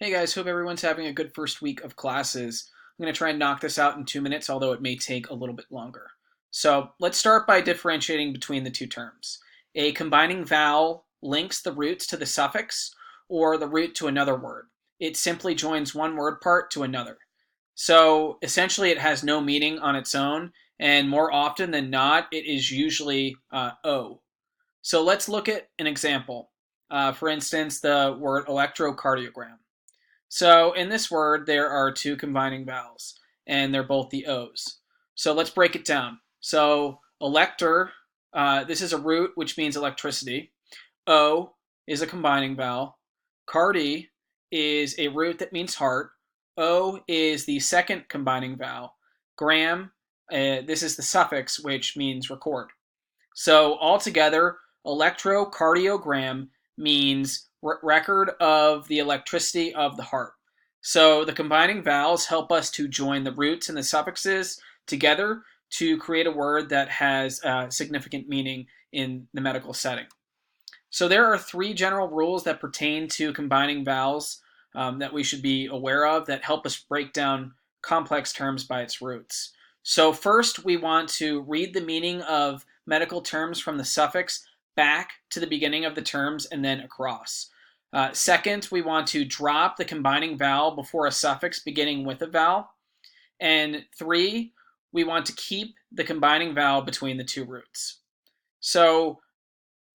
Hey guys, hope everyone's having a good first week of classes. I'm going to try and knock this out in 2 minutes, although it may take a little bit longer. So let's start by differentiating between the two terms. A combining vowel links the roots to the suffix or the root to another word. It simply joins one word part to another. So essentially it has no meaning on its own, and more often than not, it is usually O. So let's look at an example. For instance, the word electrocardiogram. So in this word, there are two combining vowels, and they're both the O's. So let's break it down. So elector, this is a root, which means electricity. O is a combining vowel. Cardi is a root that means heart. O is the second combining vowel. Gram, this is the suffix, which means record. So altogether, electrocardiogram means record of the electricity of the heart. So the combining vowels help us to join the roots and the suffixes together to create a word that has significant meaning in the medical setting. So there are three general rules that pertain to combining vowels that we should be aware of that help us break down complex terms by its roots. So first, we want to read the meaning of medical terms from the suffix back to the beginning of the terms and then across. Second, we want to drop the combining vowel before a suffix beginning with a vowel. And three, we want to keep the combining vowel between the two roots. So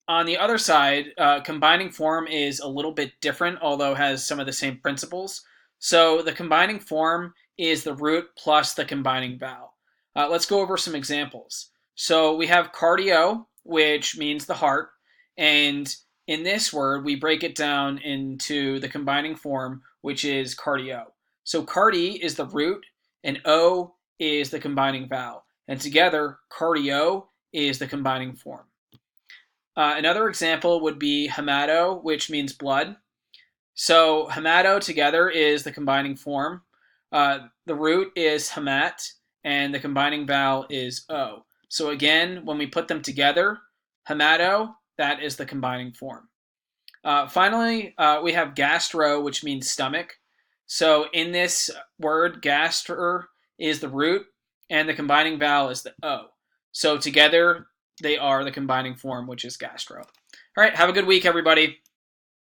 on the other side, combining form is a little bit different, although has some of the same principles. So the combining form is the root plus the combining vowel. Let's go over some examples. So we have cardio, which means the heart, and in this word, we break it down into the combining form, which is cardio. So cardi is the root, and O is the combining vowel. And together, cardio is the combining form. Another example would be hemato, which means blood. So hemato together is the combining form. The root is hemat, and the combining vowel is O. So again, when we put them together, hemato, that is the combining form. Finally, we have gastro, which means stomach. So in this word, gaster is the root, and the combining vowel is the O. So together, they are the combining form, which is gastro. All right, have a good week, everybody.